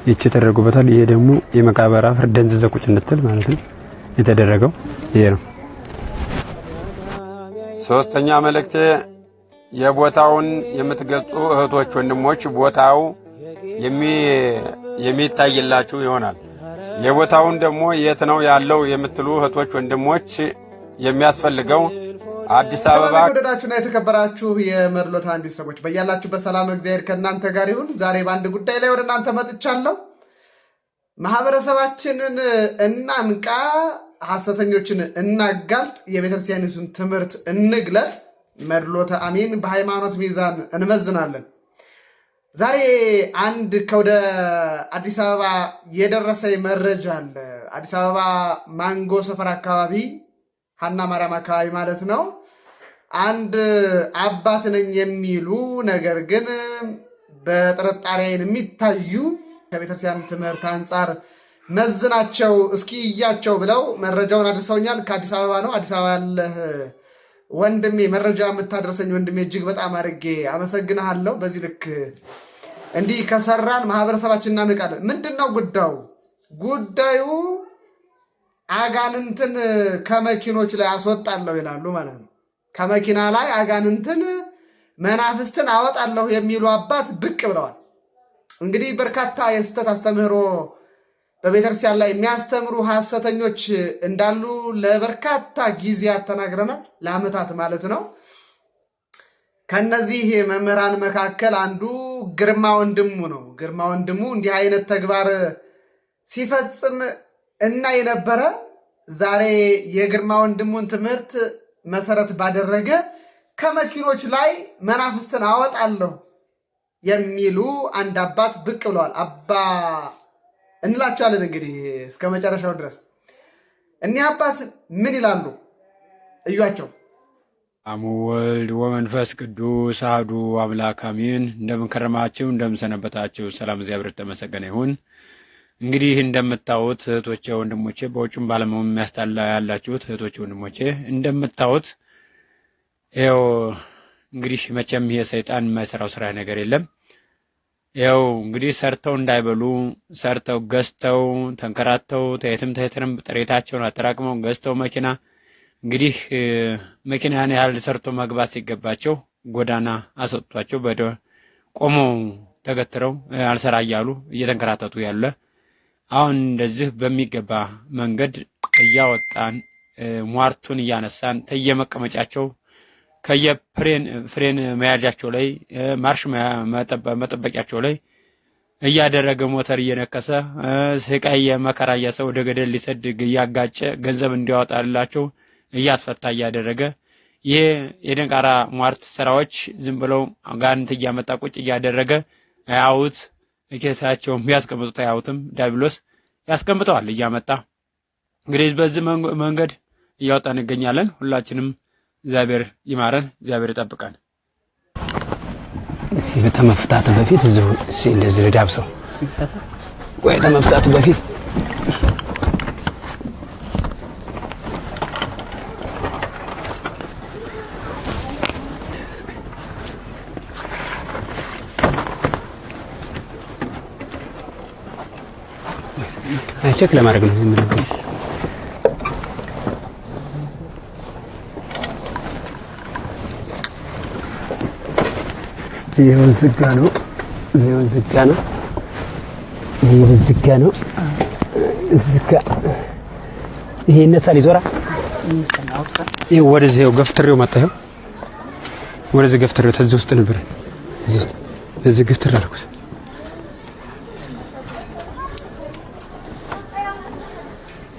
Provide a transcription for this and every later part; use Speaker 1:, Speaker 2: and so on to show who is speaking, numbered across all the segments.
Speaker 1: ይቺ ተደርጎበታል። ይሄ ደግሞ የመቃብር አፈር ደንዝዘ ቁጭ እንድትል ማለት ነው የተደረገው ይሄ ነው። ሶስተኛ መልእክቴ የቦታውን የምትገልጹ እህቶች ወንድሞች ቦታው የሚታይላችሁ ይሆናል። የቦታውን ደግሞ የት ነው ያለው የምትሉ እህቶች ወንድሞች የሚያስፈልገው አዲስ አበባ።
Speaker 2: የተወደዳችሁና የተከበራችሁ የመድሎት አንዲት ሰዎች በያላችሁበት ሰላም እግዚአብሔር ከእናንተ ጋር ይሁን። ዛሬ በአንድ ጉዳይ ላይ ወደ እናንተ መጥቻለሁ። ማህበረሰባችንን እናንቃ፣ ሐሰተኞችን እናጋልጥ፣ የቤተክርስቲያኒቱን ትምህርት እንግለጥ። መድሎተ አሚን በሃይማኖት ሚዛን እንመዝናለን። ዛሬ አንድ ከወደ አዲስ አበባ የደረሰኝ መረጃ አለ። አዲስ አበባ ማንጎ ሰፈር አካባቢ ሀና ማርያም አካባቢ ማለት ነው። አንድ አባት ነኝ የሚሉ ነገር ግን በጥርጣሬ የሚታዩ ከቤተክርስቲያን ትምህርት አንጻር መዝናቸው እስኪ እያቸው ብለው መረጃውን አድርሰውኛል። ከአዲስ አበባ ነው። አዲስ አበባ ያለህ ወንድሜ መረጃ የምታደርሰኝ ወንድሜ እጅግ በጣም አድርጌ አመሰግናለሁ። በዚህ ልክ እንዲህ ከሰራን ማህበረሰባችን እናንቃለን። ምንድነው ጉዳዩ? ጉዳዩ አጋንንትን ከመኪኖች ላይ አስወጣለሁ ይላሉ ማለት ነው። ከመኪና ላይ አጋንንትን መናፍስትን አወጣለሁ የሚሉ አባት ብቅ ብለዋል። እንግዲህ በርካታ የስተት አስተምህሮ በቤተክርስቲያን ላይ የሚያስተምሩ ሐሰተኞች እንዳሉ ለበርካታ ጊዜያት ተናግረናል፣ ለዓመታት ማለት ነው። ከነዚህ መምህራን መካከል አንዱ ግርማ ወንድሙ ነው። ግርማ ወንድሙ እንዲህ አይነት ተግባር ሲፈጽም እና የነበረ ዛሬ የግርማ ወንድሙን ትምህርት መሰረት ባደረገ ከመኪኖች ላይ መናፍስትን አወጣለሁ የሚሉ አንድ አባት ብቅ ብለዋል። አባ እንላቸዋለን እንግዲህ እስከ መጨረሻው ድረስ። እኒህ አባት ምን ይላሉ? እዩአቸው።
Speaker 1: አሙ ወልድ ወመንፈስ ቅዱስ አሐዱ አምላክ አሜን። እንደምንከረማችሁ እንደምንሰነበታችሁ ሰላም እግዚአብሔር ተመሰገነ ይሁን። እንግዲህ እንደምታዩት እህቶቼ ወንድሞቼ፣ በውጭም ባለመው የሚያስታላ ያላችሁት እህቶቼ ወንድሞቼ እንደምታዩት ይኸው እንግዲህ መቼም ይሄ ሰይጣን የማይሰራው ስራ ነገር የለም። ይኸው እንግዲህ ሰርተው እንዳይበሉ ሰርተው ገዝተው ተንከራተው ተየትም ተየትም ጥሬታቸውን አጠራቅመው ገዝተው መኪና እንግዲህ መኪናን ያህል ሰርቶ መግባት ሲገባቸው ጎዳና አሰጥቷቸው በደ ቆመው ተገትረው አልሰራ እያሉ እየተንከራተቱ ያለ አሁን እንደዚህ በሚገባ መንገድ እያወጣን ሟርቱን እያነሳን ተየመቀመጫቸው ከየፍሬን መያዣቸው ላይ ማርሽ መጠበቂያቸው ላይ እያደረገ ሞተር እየነከሰ ስቃይ መከራ እያሰው ወደ ገደል ሊሰድግ እያጋጨ ገንዘብ እንዲያወጣላቸው እያስፈታ እያደረገ ይሄ የደንቃራ ሟርት ስራዎች ዝም ብለው ጋንት እያመጣ ቁጭ እያደረገ አያውት እከታቸው የሚያስቀምጡት አያውትም ዲያብሎስ ያስቀምጠዋል እያመጣ። እንግዲህ በዚህ መንገድ እያወጣን እንገኛለን። ሁላችንም እግዚአብሔር ይማረን፣ እግዚአብሔር ይጠብቀን። እሺ በተመፍታት በፊት እንደዚህ ልዳብሰው ወይ ተመፍታት በፊት ቼክ ለማድረግ ነው የምንለው። ይሄው ዝጋ ነው፣ ይሄው ዝጋ ነው፣ ይሄው ዝጋ ነው። ዝጋ ይሄ ይነሳል፣ ይዞራል። ይሄው ወደዚህ ይሄው ገፍትሬው መጣ። ይሄው ወደዚህ ገፍትሬው ተዚህ ውስጥ ነበር፣ እዚህ ውስጥ እዚህ ገፍትሬ አልኩት።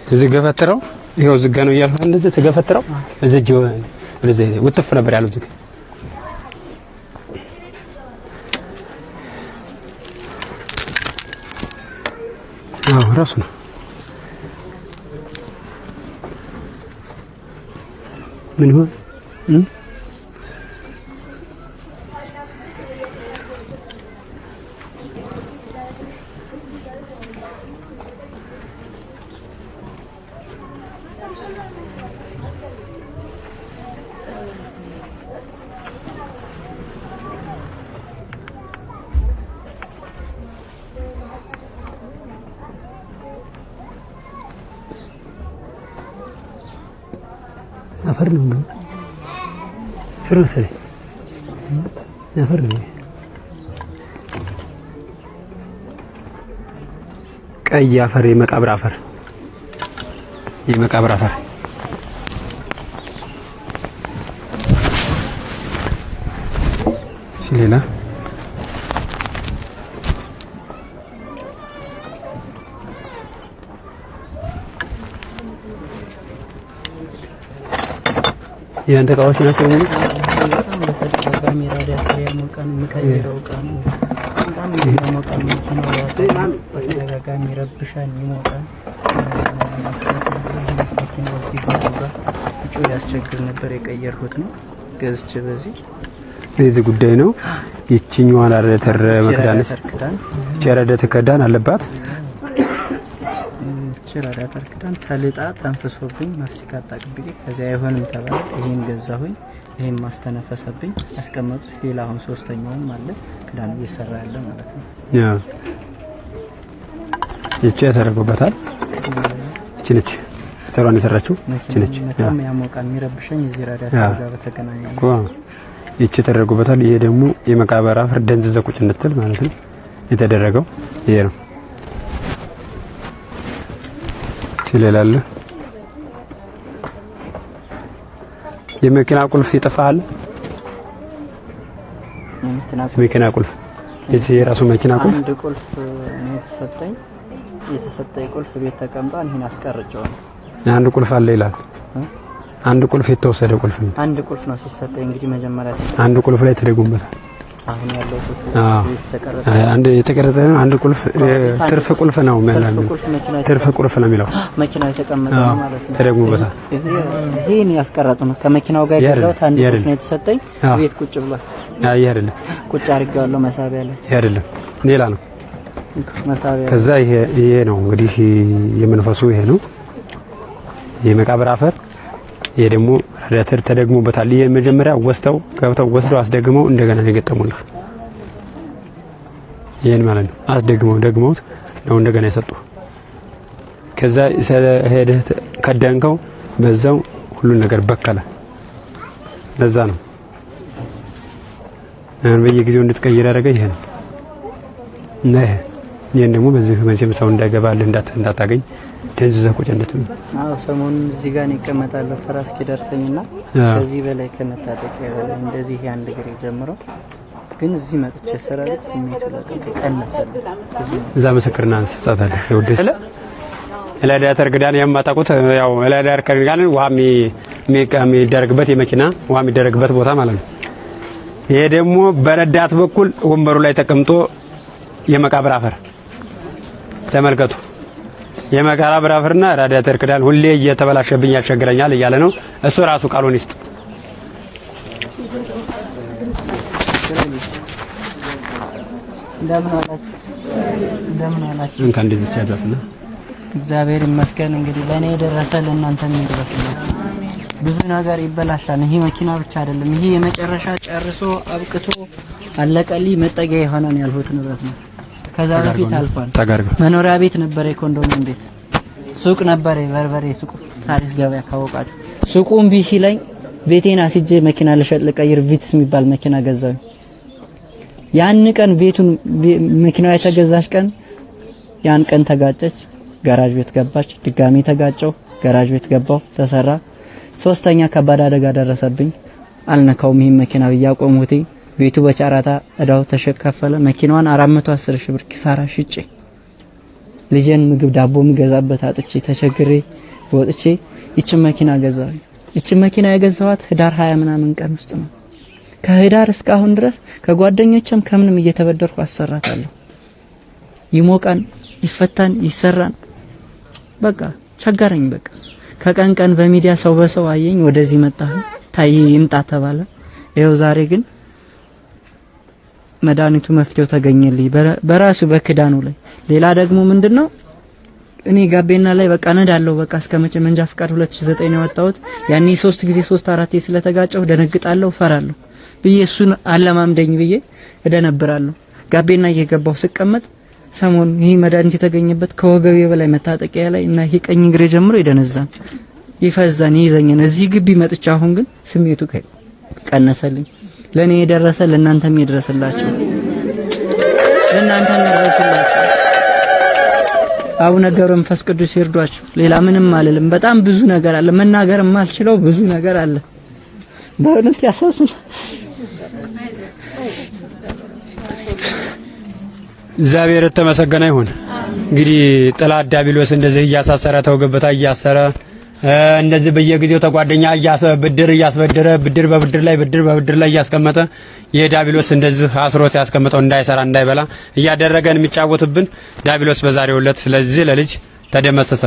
Speaker 1: እዚህ ገፈትረው ይሄው ዝጋ ነው እያልኩ እንደዚህ ተገፈትረው እዚህ ወደዚህ ውጥፍ ነበር ያለው ዝጋ። አዎ ራሱ ነው። ምን ይሆን? አፈር ነው ግን ፍርሰይ አፈር ነው ቀይ አፈር የመቃብር አፈር ሌላ ያንተ እቃዎች ናቸው የሚሉት
Speaker 3: ያስቸግር ነበር የቀየርኩት ነው ገዝቼ
Speaker 1: በዚህ ጉዳይ ነው ይችኛዋን አረተር መክዳን ቸረደት ከዳን አለባት
Speaker 3: ቸረደት ከዳን ተልጣ ተንፈሶብኝ ማስቲካ አጣቅብኝ ከዚያ አይሆንም ተባለ ይሄን ገዛሁኝ ይሄን ማስተነፈሰብኝ አስቀመጡት ሌላ አሁን ሶስተኛውም አለ ክዳን እየሰራ ያለ ማለት ነው
Speaker 1: ያ ይቺ ተደርጎበታል ይቺ ነች ሰራን የሰራችው ይቺ ነች
Speaker 3: ያሞቃል የሚረብሸኝ እዚህ ራዳታ ጋር በተገናኘ
Speaker 1: ይቺ ተደርጎበታል ይሄ ደግሞ የመቃብር አፈር ደንዝዘ ቁጭ እንድትል ማለት ነው የተደረገው ይሄ ነው ሲለላለ የመኪና ቁልፍ ይጠፋል የመኪና ቁልፍ እዚህ የራሱ መኪና ቁልፍ
Speaker 3: አንድ ቁልፍ ነው የተሰጠኝ ቁልፍ ቤት ተቀምጧል ይሄን አስቀርጨው
Speaker 1: አንድ ቁልፍ አለ ይላል አንድ ቁልፍ የተወሰደ ቁልፍ ነው
Speaker 3: አንድ ቁልፍ ነው ሲሰጠኝ እንግዲህ መጀመሪያ
Speaker 1: አንድ ቁልፍ ላይ ተደጉምበታል
Speaker 3: አሁን ያለው ቁልፍ የተቀረጸ
Speaker 1: አንድ የተቀረጸ አንድ ቁልፍ ትርፍ ቁልፍ ነው ማለት ነው ትርፍ ቁልፍ ነው የሚለው
Speaker 3: መኪናው የተቀመጠው ማለት ነው
Speaker 1: ተደጉምበታል
Speaker 3: ይሄን ያስቀረጡ ነው ከመኪናው ጋር ይዘው አንድ ቁልፍ ነው የተሰጠኝ ቤት ቁጭ ብሏል
Speaker 1: አይ አይደለም
Speaker 3: ቁጭ አድርጋለሁ መሳቢያ ላይ
Speaker 1: አይደለም ሌላ ነው
Speaker 3: መሳቢያ
Speaker 1: ከዛ ይሄ ነው እንግዲህ የመንፈሱ ይሄ ነው የመቃብር አፈር ይሄ ደግሞ ራዳተር ተደግሞበታል ይሄ መጀመሪያ ወስደው አስደግመው እንደገና የገጠሙልህ ይሄን ማለት ነው ደግመውት ነው እንደገና የሰጡ ከዛ ሄደህ ከዳንከው በዛው ሁሉ ነገር በከለ ለዛ ነው በየጊዜው እንድትቀይር ያደረገ ይሄ ነው እና ይሄን ደግሞ በዚህ መቼም ሰው እንዳይገባልህ እንዳታገኝ ደንዝዘ ቁጭ እንድትል
Speaker 3: ሰሞኑን እዚህ ጋር ይቀመጣል ፈራስ ከደርሰኝና ከዚህ በላይ ከመታጠቂያ በላይ እንደዚህ አንድ ግሬ ጀምሮ ግን እዚህ መጥቼ ሰራዊት ስሜቱ ለቀነሰ
Speaker 1: እዛ መስክርና አንስጻታለ ወደሰለ ለዳተር ግዳን ያማጣቁት ያው ለዳተር ግዳን ውሃ የሚደረግበት የመኪና ውሃ የሚደረግበት ቦታ ማለት ነው ይሄ ደግሞ በረዳት በኩል ወንበሩ ላይ ተቀምጦ የመቃብር አፈር ተመልከቱ የመቃብር አፈርና ራዳተር ክዳን ሁሌ እየተበላሸብኝ ያስቸግረኛል እያለ ነው እሱ ራሱ ቃሉን ይስጥ
Speaker 3: እንደምን አላችሁ
Speaker 1: እንኳን እንደዚህ ያዛትና
Speaker 3: እግዚአብሔር ይመስገን እንግዲህ ለኔ የደረሰ ለእናንተ ምን ይደረስልኝ ብዙ ነገር ይበላሻል ይሄ መኪና ብቻ አይደለም ይሄ የመጨረሻ ጨርሶ አብቅቶ አለቀልኝ መጠጊያ የሆነን ያልሁት ንብረት ነው ከዛ በፊት አልፏል መኖሪያ ቤት ነበር የኮንዶሚኒየም ቤት ሱቅ ነበር የበርበሬ ሱቅ ሳሪስ ገበያ ካወቃችሁ ሱቁን ቢሲ ላይ ቤቴን አስጄ መኪና ልሸጥ ልቀይር ቪትስ የሚባል መኪና ገዛው ያን ቀን ቤቱን መኪናው የተገዛች ቀን ያን ቀን ተጋጨች ጋራጅ ቤት ገባች ድጋሚ ተጋጨው ጋራጅ ቤት ገባው ተሰራ ሶስተኛ ከባድ አደጋ ደረሰብኝ አልነካውም ይሄን መኪና በያቆሙት ቤቱ በቻራታ እዳው ተሸከፈለ መኪናዋን 410 ሺህ ብር ኪሳራ ሽጬ ልጄን ምግብ ዳቦ ምገዛበት አጥቼ ተቸግሬ ወጥቼ እቺ መኪና ገዛው እቺ መኪና የገዛዋት ህዳር 20 ምናምን ቀን ውስጥ ነው ከህዳር እስካሁን ድረስ ከጓደኞችም ከምንም እየተበደርኩ አሰራታለሁ ይሞቃን ይፈታን ይሰራን በቃ ቸገረኝ በቃ ከቀን ቀን በሚዲያ ሰው በሰው አየኝ ወደዚህ መጣሁ ታይ ይምጣ ተባለ ይሄው ዛሬ ግን መድኃኒቱ መፍትሄው ተገኘልኝ በራሱ በክዳኑ ላይ ሌላ ደግሞ ምንድነው እኔ ጋቤና ላይ በቃ ነዳለው በቃ እስከመቼ መንጃ ፍቃድ 2009 ነው ያወጣሁት ያኔ 3 ጊዜ 3-4 ስለተጋጨው ደነግጣለሁ ፈራለሁ ብዬ እሱን አለማምደኝ ብዬ እደነብራለሁ ጋቤና እየገባው ስቀመጥ ሰሞን ይሄ መድኃኒት የተገኘበት ከወገቤ በላይ መታጠቂያ ላይ እና ይሄ ቀኝ እግሬ ጀምሮ ይደነዛል ይፈዘን ይዘኝን እዚህ ግቢ መጥቻ አሁን ግን ስሜቱ ቀነሰልኝ። ለኔ የደረሰ ለእናንተም ይድረስላችሁ፣ ለእናንተም ይድረስላችሁ። አቡነ ገብረ መንፈስ ቅዱስ ይርዷችሁ። ሌላ ምንም አልልም። በጣም ብዙ ነገር አለ፣ መናገር የማልችለው ብዙ ነገር አለ። በእውነት ያሳዝናል።
Speaker 1: እግዚአብሔር የተመሰገነ ይሁን። እንግዲህ ጠላት ዲያብሎስ እንደዚህ እያሳሰረ ተወገበታ እያሰረ እንደዚህ በየጊዜው ተጓደኛ ብድር እያስበደረ ብድር በብድር ላይ እያስቀመጠ የዲያብሎስ እንደዚህ አስሮት ያስቀመጠው እንዳይሰራ እንዳይበላ እያደረገን የሚጫወትብን ዲያብሎስ በዛሬው ዕለት ስለዚህ ለልጅ ተደመሰሰ።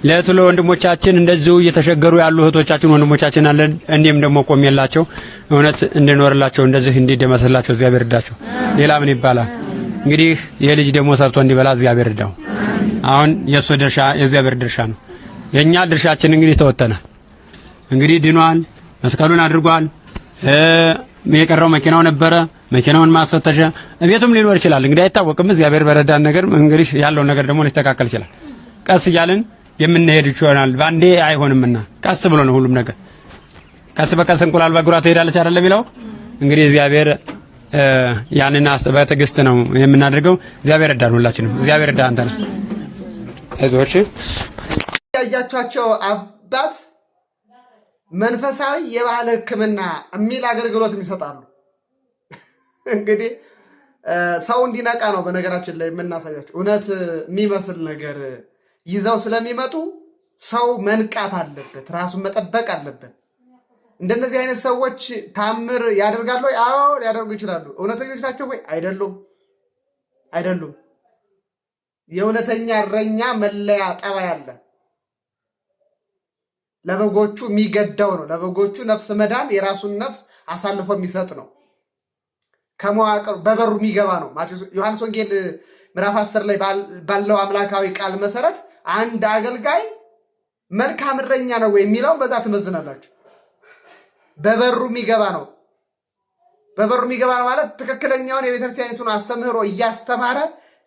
Speaker 1: ለቱሎ ወንድሞቻችን እንደዚሁ እየተሸገሩ ያሉ እህቶቻችን ወንድሞቻችን አለን። እንዲህም ደግሞ ቆሜላቸው እውነት እንድኖርላቸው እንደዚህ እንዲደመስላቸው እግዚአብሔር ይርዳቸው። ሌላ ምን ይባላል? እንግዲህ የልጅ ደግሞ ሰርቶ እንዲበላ እግዚአብሔር ይርዳው። አሁን የሱ ድርሻ የእግዚአብሔር ድርሻ ነው። የኛ ድርሻችን እንግዲህ ተወተናል። እንግዲህ ድኗል፣ መስቀሉን አድርጓል። የቀረው መኪናው ነበረ፣ መኪናውን ማስፈተሻ ቤቱም ሊኖር ይችላል። እንግዲህ አይታወቅም። እግዚአብሔር በረዳን ነገር እንግዲህ ያለውን ነገር ደግሞ ሊስተካከል ይችላል። ቀስ እያልን የምንሄድ ይሆናል። ባንዴ አይሆንምና ቀስ ብሎ ነው ሁሉም ነገር። ቀስ በቀስ እንቁላል በእግሯ ትሄዳለች አይደለም የሚለው። እንግዲህ እግዚአብሔር ያንን በትዕግስት ነው የምናደርገው። እግዚአብሔር ይርዳን፣ ሁላችንም እግዚአብሔር ይርዳን። አንተ ነህ አይዞሽ።
Speaker 2: ያያቻቸው አባት መንፈሳዊ የባህል ሕክምና የሚል አገልግሎት ይሰጣሉ። እንግዲህ ሰው እንዲነቃ ነው በነገራችን ላይ የምናሳያቸው። እውነት የሚመስል ነገር ይዘው ስለሚመጡ ሰው መንቃት አለበት፣ ራሱን መጠበቅ አለበት። እንደነዚህ አይነት ሰዎች ታምር ያደርጋሉ ወይ? አዎ ሊያደርጉ ይችላሉ። እውነተኞች ናቸው ወይ? አይደሉም። የእውነተኛ እረኛ መለያ ጠባይ አለ። ለበጎቹ የሚገዳው ነው። ለበጎቹ ነፍስ መዳን የራሱን ነፍስ አሳልፎ የሚሰጥ ነው። ከመዋቅሩ በበሩ የሚገባ ነው። ዮሐንስ ወንጌል ምዕራፍ 10 ላይ ባለው አምላካዊ ቃል መሰረት አንድ አገልጋይ መልካም እረኛ ነው ወይ የሚለውን በዛ ትመዝናላችሁ። በበሩ የሚገባ ነው። በበሩ የሚገባ ነው ማለት ትክክለኛውን የቤተክርስቲያኒቱን አስተምህሮ እያስተማረ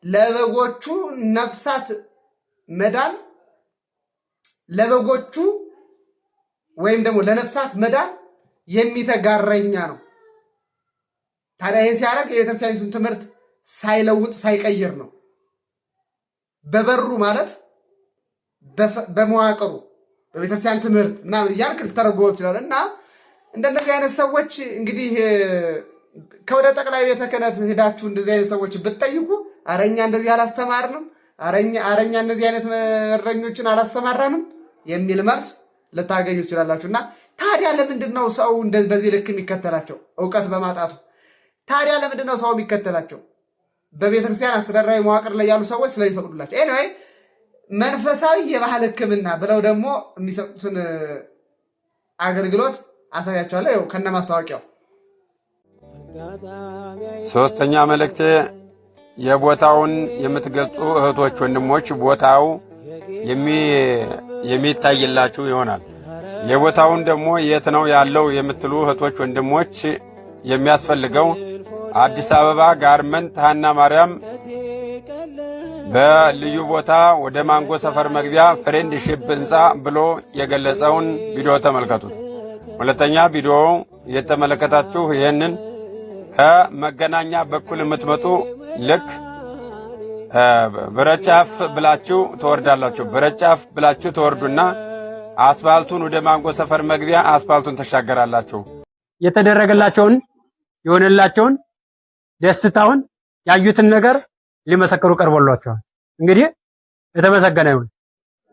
Speaker 2: ለበጎቹ ነፍሳት መዳን ለበጎቹ ወይም ደግሞ ለነፍሳት መዳን የሚተጋ እረኛ ነው። ታዲያ ይሄ ሲያደርግ የቤተክርስቲያኒቱን ትምህርት ሳይለውጥ ሳይቀይር ነው። በበሩ ማለት በመዋቅሩ በቤተክርስቲያን ትምህርት እና እያልክ ልተረጎመው ይችላል። እና እንደነዚህ አይነት ሰዎች እንግዲህ ከወደ ጠቅላይ ቤተ ክህነት ሄዳችሁ እንደዚህ አይነት ሰዎች ብትጠይቁ አረኛ እንደዚህ አላስተማርንም፣ አረኛ እንደዚህ አይነት እረኞችን አላሰማራንም የሚል መልስ ልታገኙ ትችላላችሁ። እና ታዲያ ለምንድን ነው ሰው በዚህ ልክ የሚከተላቸው? እውቀት በማጣቱ። ታዲያ ለምንድን ነው ሰው የሚከተላቸው? በቤተክርስቲያን አስተዳደራዊ መዋቅር ላይ ያሉ ሰዎች ስለሚፈቅዱላቸው። ኤኒዌይ መንፈሳዊ የባህል ሕክምና ብለው ደግሞ የሚሰጡትን አገልግሎት አሳያቸዋለሁ። ይኸው ከነ ማስታወቂያው።
Speaker 1: ሶስተኛ መልእክቴ የቦታውን የምትገልጹ እህቶች ወንድሞች፣ ቦታው የሚታይላችሁ ይሆናል። የቦታውን ደግሞ የት ነው ያለው የምትሉ እህቶች ወንድሞች፣ የሚያስፈልገው አዲስ አበባ ጋርመንት ሀና ማርያም በልዩ ቦታ ወደ ማንጎ ሰፈር መግቢያ ፍሬንድሺፕ ህንፃ ብሎ የገለጸውን ቪዲዮ ተመልከቱት። ሁለተኛ ቪዲዮ የተመለከታችሁ ይህንን ከመገናኛ በኩል የምትመጡ ልክ ብረጫፍ ብላችሁ ትወርዳላችሁ። ብረጫፍ ብላችሁ ትወርዱና አስፋልቱን ወደ ማንጎ ሰፈር መግቢያ አስፋልቱን ተሻገራላችሁ። የተደረገላቸውን የሆነላቸውን ደስታውን ያዩትን ነገር ሊመሰክሩ ቀርቦላቸዋል። እንግዲህ የተመሰገነ ይሁን።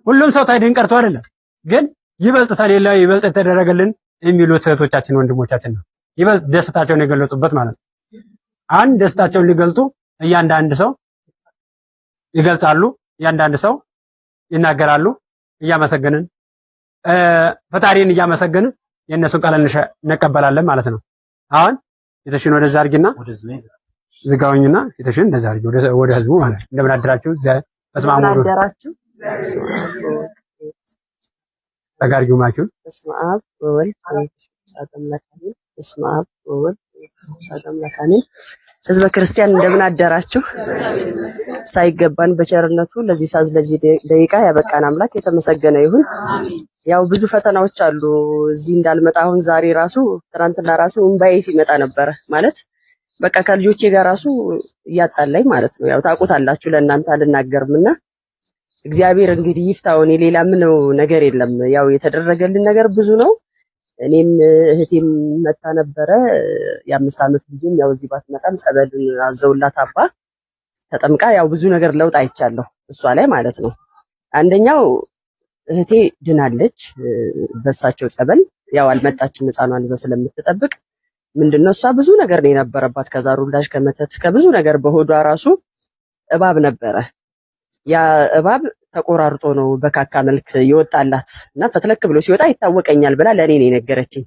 Speaker 1: ሁሉም ሰው ታይድን ቀርቶ አይደለም፣ ግን ይበልጥ ተሌላ ይበልጥ የተደረገልን የሚሉት እህቶቻችን ወንድሞቻችን ነው። ይበልጥ ደስታቸውን የገለጹበት ማለት ነው። አንድ ደስታቸውን ሊገልጹ እያንዳንድ ሰው ይገልጻሉ፣ እያንዳንድ ሰው ይናገራሉ። እያመሰገንን ፈጣሪን እያመሰገንን የእነሱን ቃል እንቀበላለን ማለት ነው። አሁን የተሽን ወደዛ አድርጊና ዝጋውኝና የተሽን እንደዛ አድርጊ ወደ ህዝቡ ማለት ነው። እንደምን አደራችሁ? በስመ አብ ተጋርጊው ማኪው
Speaker 4: በስመ አብ ወወልድ ወመንፈስ ቅዱስ አሐዱ አምላክ አሜን። በስመ አብ ወወልድ ወመንፈስ ቅዱስ አሐዱ አምላክ አሜን። ህዝበ ክርስቲያን እንደምን አደራችሁ? ሳይገባን በቸርነቱ ለዚህ ሳዝ ለዚህ ደቂቃ ያበቃን አምላክ የተመሰገነ ይሁን። ያው ብዙ ፈተናዎች አሉ እዚህ እንዳልመጣ አሁን ዛሬ ራሱ ትናንትና ራሱ እንባዬ ሲመጣ ነበረ ማለት በቃ ከልጆቼ ጋር ራሱ እያጣላኝ ማለት ነው። ያው ታውቁታላችሁ ለእናንተ አልናገርምና እግዚአብሔር እንግዲህ ይፍታው። እኔ ሌላ ምነው ነገር የለም። ያው የተደረገልን ነገር ብዙ ነው። እኔም እህቴም መታ ነበረ የ5 ዓመት ልጅም ያው እዚህ ባትመጣም ጸበልን አዘውላት አባ ተጠምቃ ያው ብዙ ነገር ለውጥ አይቻለሁ እሷ ላይ ማለት ነው። አንደኛው እህቴ ድናለች በሳቸው ጸበል። ያው አልመጣችም ሕፃኗን እዛ ስለምትጠብቅ ምንድነው እሷ ብዙ ነገር ነው የነበረባት ከዛሩላሽ ከመተት ከብዙ ነገር በሆዷ ራሱ እባብ ነበረ። ያ እባብ ተቆራርጦ ነው በካካ መልክ ይወጣላት እና ፈትለክ ብሎ ሲወጣ ይታወቀኛል ብላ ለኔ ነው የነገረችኝ።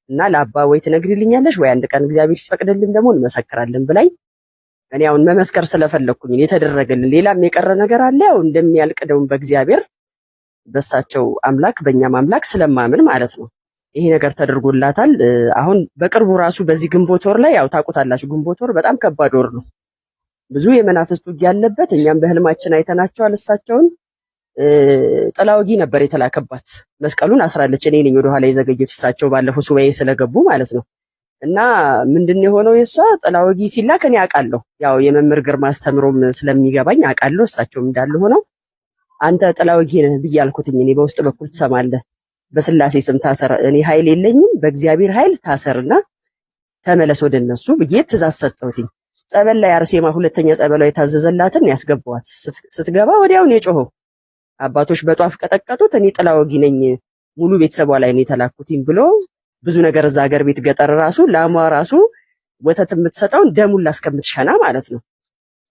Speaker 4: እና ለአባ ወይ ትነግሪልኛለሽ ወይ አንድ ቀን እግዚአብሔር ሲፈቅድልን ደግሞ እንመሰክራለን ብላኝ እኔ አሁን መመስከር ስለፈለኩኝ የተደረገልን ሌላም የቀረ ነገር አለ። ያው እንደሚያልቅ ደግሞ በእግዚአብሔር በሳቸው አምላክ በእኛም አምላክ ስለማምን ማለት ነው ይሄ ነገር ተደርጎላታል። አሁን በቅርቡ ራሱ በዚህ ግንቦት ወር ላይ ያው ታውቁታላችሁ ግንቦት ወር በጣም ከባድ ወር ነው። ብዙ የመናፍስት ውጊያ ያለበት እኛም በህልማችን አይተናቸዋል። እሳቸውን ጥላውጊ ነበር የተላከባት መስቀሉን አስራለች። እኔ ነኝ ወደ ኋላ የዘገየሁት እሳቸው ባለፈው ሱባኤ ስለገቡ ማለት ነው። እና ምንድነው የሆነው የሷ ጥላውጊ ሲላክ እኔ አውቃለሁ። ያው የመምህር ግርማ አስተምሮም ስለሚገባኝ አውቃለሁ። እሳቸውም እንዳለ ሆነው አንተ ጥላውጊ ነህ ብያልኩትኝ እኔ በውስጥ በኩል ትሰማለህ በስላሴ ስም ታሰር፣ እኔ ኃይል የለኝም በእግዚአብሔር ኃይል ታሰርና ተመለስ ወደ እነሱ ብዬ ትእዛዝ ሰጠሁትኝ። ጸበል ላይ አርሴማ ሁለተኛ ጸበሏ የታዘዘላትን ያስገባዋት ስትገባ ወዲያውን የጮኸው አባቶች በጧፍ ቀጠቀጡት። እኔ ጥላውጊ ነኝ ሙሉ ቤተሰቧ ላይ ነው የተላኩትኝ ብሎ ብዙ ነገር እዛ ሀገር ቤት ገጠር ራሱ ላሟ ራሱ ወተት የምትሰጠውን ደሙን ላስከምትሸና ማለት ነው።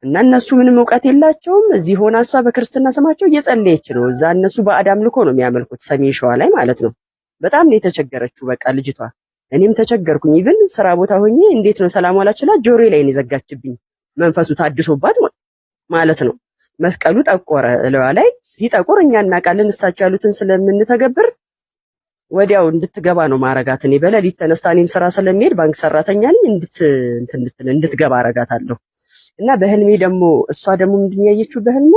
Speaker 4: እና እነሱ ምንም ዕውቀት የላቸውም። እዚህ ሆና እሷ በክርስትና ስማቸው እየጸለየች ነው። እዛ እነሱ በአዳም ልኮ ነው የሚያመልኩት ሰሜን ሸዋ ላይ ማለት ነው። በጣም ነው የተቸገረችው በቃ ልጅቷ። እኔም ተቸገርኩኝ። ኢቭን ስራ ቦታ ሆኜ እንዴት ነው ሰላም ዋላችላ ጆሮዬ ላይ ነው የዘጋችብኝ። መንፈሱ ታድሶባት ማለት ነው። መስቀሉ ጠቆረ እለዋ ላይ ሲጠቁር እኛ እናውቃለን እሳቸው ያሉትን ስለምንተገብር ወዲያው እንድትገባ ነው ማረጋት። እኔ በሌሊት ተነስታ እኔም ስራ ስለሚሄድ ባንክ ሰራተኛ ነኝ እንድትገባ አረጋታለሁ። እና በህልሜ ደግሞ እሷ ደግሞ ምንድን ያየችው በህልሟ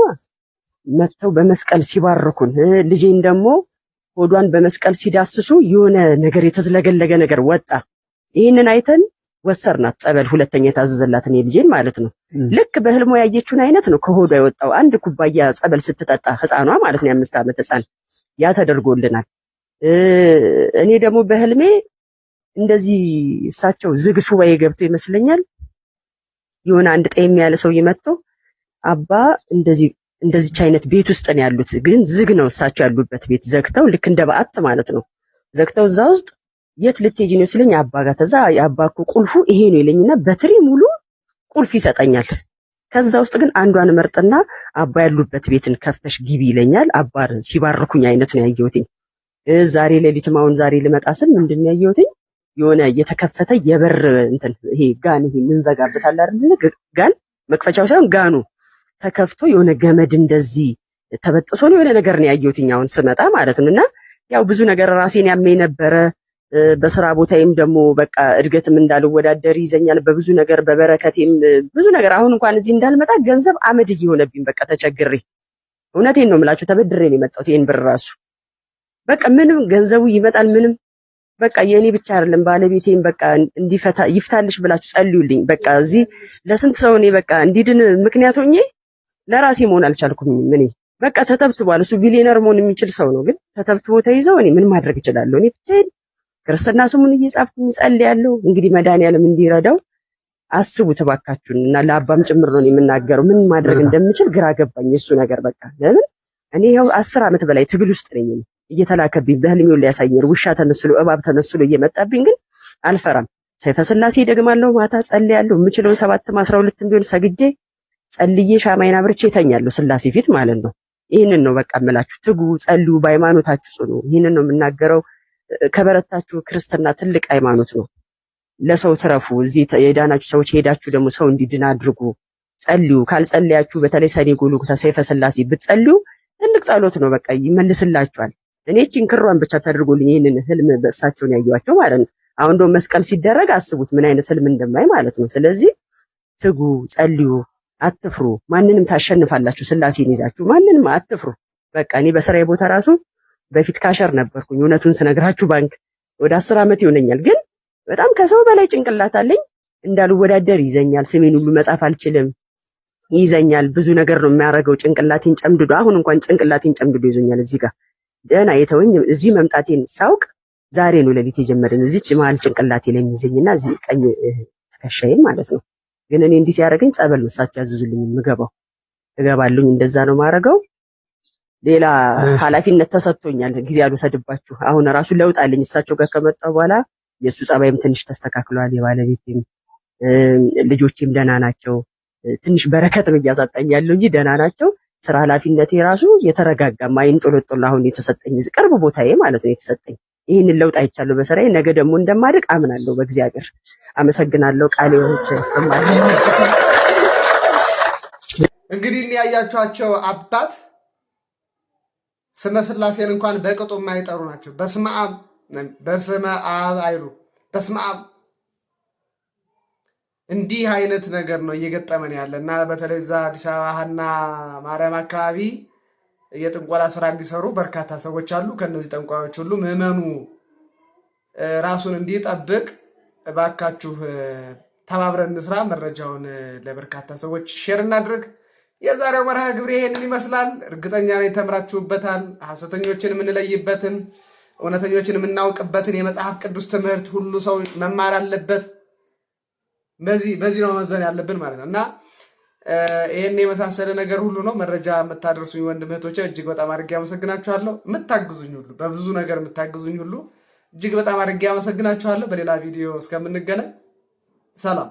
Speaker 4: መተው በመስቀል ሲባርኩን ልጄን ደግሞ ሆዷን በመስቀል ሲዳስሱ የሆነ ነገር የተዝለገለገ ነገር ወጣ። ይሄንን አይተን ወሰርናት ጸበል ሁለተኛ የታዘዘላትን የልጄን ማለት ነው። ልክ በህልሟ ያየችውን አይነት ነው ከሆዷ የወጣው። አንድ ኩባያ ጸበል ስትጠጣ ህፃኗ ማለት ነው የ5 ዓመት ህፃን ያ ተደርጎልናል። እኔ ደግሞ በህልሜ እንደዚህ እሳቸው ዝግ ሱባኤ ገብቶ ይመስለኛል የሆነ አንድ ጤም ያለ ሰው ይመጣ አባ እንደዚች አይነት ቤት ውስጥ ነው ያሉት፣ ግን ዝግ ነው እሳቸው ያሉበት ቤት ዘግተው ልክ እንደ በዓት ማለት ነው ዘግተው እዛ ውስጥ የት ልትሄጂ ነው ሲለኝ አባ ጋር ተዛ የአባኩ ቁልፉ ይሄ ነው ይለኝና በትሪ ሙሉ ቁልፍ ይሰጠኛል። ከዛ ውስጥ ግን አንዷን መርጥና አባ ያሉበት ቤትን ከፍተሽ ግቢ ይለኛል። አባ ሲባርኩኝ አይነት ነው ያየሁትኝ። ዛሬ ሌሊትም አሁን ዛሬ ልመጣ ስል ምንድን ነው ያየሁትኝ የሆነ የተከፈተ የበር እንትን ይሄ ጋን ይሄ ምንዘጋበት አለ አይደል? ጋን መክፈቻው ሳይሆን ጋኑ ተከፍቶ የሆነ ገመድ እንደዚህ ተበጥሶ ነው የሆነ ነገር ነው ያየሁትኝ አሁን ስመጣ ማለት ነው። እና ያው ብዙ ነገር ራሴን ያመኝ ነበረ። በስራ ቦታዬም ደግሞ በቃ እድገትም እንዳልወዳደር ይዘኛል በብዙ ነገር በበረከቴም ብዙ ነገር። አሁን እንኳን እዚህ እንዳልመጣ ገንዘብ አመድ እየሆነብኝ በቃ ተቸግሬ፣ እውነቴን ነው የምላችሁ ተበድሬ ነው የመጣሁት ይሄን ብር ራሱ በቃ ምንም ገንዘቡ ይመጣል ምንም በቃ የኔ ብቻ አይደለም ባለቤቴም በቃ እንዲፈታ ይፍታልሽ ብላችሁ ጸልዩልኝ። በቃ እዚህ ለስንት ሰው እኔ በቃ እንዲድን ምክንያት ሆኜ ለራሴ መሆን አልቻልኩም። ምን በቃ ተተብትቧል። እሱ ቢሊየነር መሆን የሚችል ሰው ነው፣ ግን ተተብትቦ ተይዘው እኔ ምን ማድረግ እችላለሁ? እኔ ብቻዬን ክርስትና ስሙን እየጻፍኩኝ ጸልያለሁ። እንግዲህ መድኃኒዓለም እንዲረዳው አስቡት እባካችሁን። እና ለአባም ጭምር ነው የምናገረው ምን ማድረግ እንደምችል ግራ ገባኝ እሱ ነገር በቃ ለምን እኔ ያው 10 ዓመት በላይ ትግል ውስጥ ነኝ እየተላከብኝ በህልሜው ላይ ያሳየር ውሻ ተመስሎ እባብ ተመስሎ እየመጣብኝ ግን አልፈራም። ሰይፈ ስላሴ ደግማለሁ፣ ማታ ጸልያለሁ። የምችለው 7 12 ቢሆን ሰግጄ ጸልዬ ሻማይና ብርቼ ተኛለሁ ስላሴ ፊት ማለት ነው። ይሄንን ነው በቃ እምላችሁ፣ ትጉ፣ ጸልዩ፣ በሃይማኖታችሁ ጽኑ። ይሄንን ነው የምናገረው። ከበረታችሁ ክርስትና ትልቅ ሃይማኖት ነው። ለሰው ትረፉ። እዚህ የዳናችሁ ሰዎች ሄዳችሁ ደግሞ ሰው እንዲድን አድርጉ፣ ጸልዩ። ካልጸለያችሁ በተለይ ሰኔ ጎልጎታ ሰይፈ ስላሴ ብትጸልዩ ትልቅ ጸሎት ነው፣ በቃ ይመልስላችኋል። እኔ ጭንክሯን ብቻ ተደርጎልኝ ይሄንን ህልም በእሳቸውን ያዩዋቸው ማለት ነው። አሁን ደግሞ መስቀል ሲደረግ አስቡት ምን አይነት ህልም እንደማይ ማለት ነው። ስለዚህ ትጉ፣ ጸልዩ፣ አትፍሩ። ማንንም ታሸንፋላችሁ። ስላሴን ይዛችሁ ማንንም አትፍሩ። በቃ እኔ በስራዬ ቦታ ራሱ በፊት ካሸር ነበርኩኝ። እውነቱን ስነግራችሁ ባንክ ወደ 10 ዓመት ይሆነኛል። ግን በጣም ከሰው በላይ ጭንቅላት አለኝ። እንዳልወዳደር ይዘኛል። ስሜን ሁሉ መጻፍ አልችልም፣ ይዘኛል። ብዙ ነገር ነው የሚያደርገው። ጭንቅላቴን ጨምድዶ አሁን እንኳን ጭንቅላቴን ጨምድዶ ይዞኛል። እዚህ ጋር ደህና የተወኝ እዚህ መምጣቴን ሳውቅ ዛሬ ነው ሌሊት የጀመረኝ። እዚች መሀል ጭንቅላቴ ላይ የሚይዘኝና እዚህ ቀኝ ትከሻዬን ማለት ነው። ግን እኔ እንዲህ ሲያደርገኝ ጸበል እሳቸው ያዝዙልኝ የምገባው እገባለሁኝ። እንደዛ ነው ማረገው። ሌላ ኃላፊነት ተሰጥቶኛል። ጊዜ አልወሰድባችሁ። አሁን ራሱ ለውጥ አለኝ። እሳቸው ጋር ከመጣሁ በኋላ የሱ ጸባይም ትንሽ ተስተካክሏል። የባለቤቴም ልጆቼም ደህና ናቸው። ትንሽ በረከት እያሳጣኝ ያለው እንጂ ደህና ናቸው። ስራ ኃላፊነቴ ራሱ የተረጋጋ ማይንጦለጦል አሁን የተሰጠኝ ቅርብ ቦታዬ ማለት ነው የተሰጠኝ። ይህንን ለውጥ አይቻለሁ በስራዬ። ነገ ደግሞ እንደማድግ አምናለሁ በእግዚአብሔር። አመሰግናለሁ። ቃሌ ወንቸ ያሰማል።
Speaker 2: እንግዲህ ያያችኋቸው አባት ስመ ስላሴን እንኳን በቅጡ የማይጠሩ ናቸው። በስመ አብ አይሉ፣ በስመ አብ። እንዲህ አይነት ነገር ነው እየገጠመን ያለ እና በተለይ እዛ አዲስ አበባ ሀና ማርያም አካባቢ የጥንቆላ ስራ የሚሰሩ በርካታ ሰዎች አሉ። ከነዚህ ጠንቋዮች ሁሉ ምዕመኑ ራሱን እንዲጠብቅ እባካችሁ ተባብረን እንስራ። መረጃውን ለበርካታ ሰዎች ሼር እናድርግ። የዛሬው መርሃ ግብር ይሄንን ይመስላል። እርግጠኛ ነኝ ተምራችሁበታል። ሐሰተኞችን የምንለይበትን እውነተኞችን የምናውቅበትን የመጽሐፍ ቅዱስ ትምህርት ሁሉ ሰው መማር አለበት። በዚህ ነው መዘን ያለብን ማለት ነው እና ይሄን የመሳሰለ ነገር ሁሉ ነው። መረጃ የምታደርሱኝ ወንድም እህቶቼ እጅግ በጣም አድርጌ አመሰግናችኋለሁ። የምታግዙኝ ሁሉ በብዙ ነገር የምታግዙኝ ሁሉ እጅግ በጣም አድርጌ አመሰግናችኋለሁ። በሌላ ቪዲዮ እስከምንገናኝ ሰላም።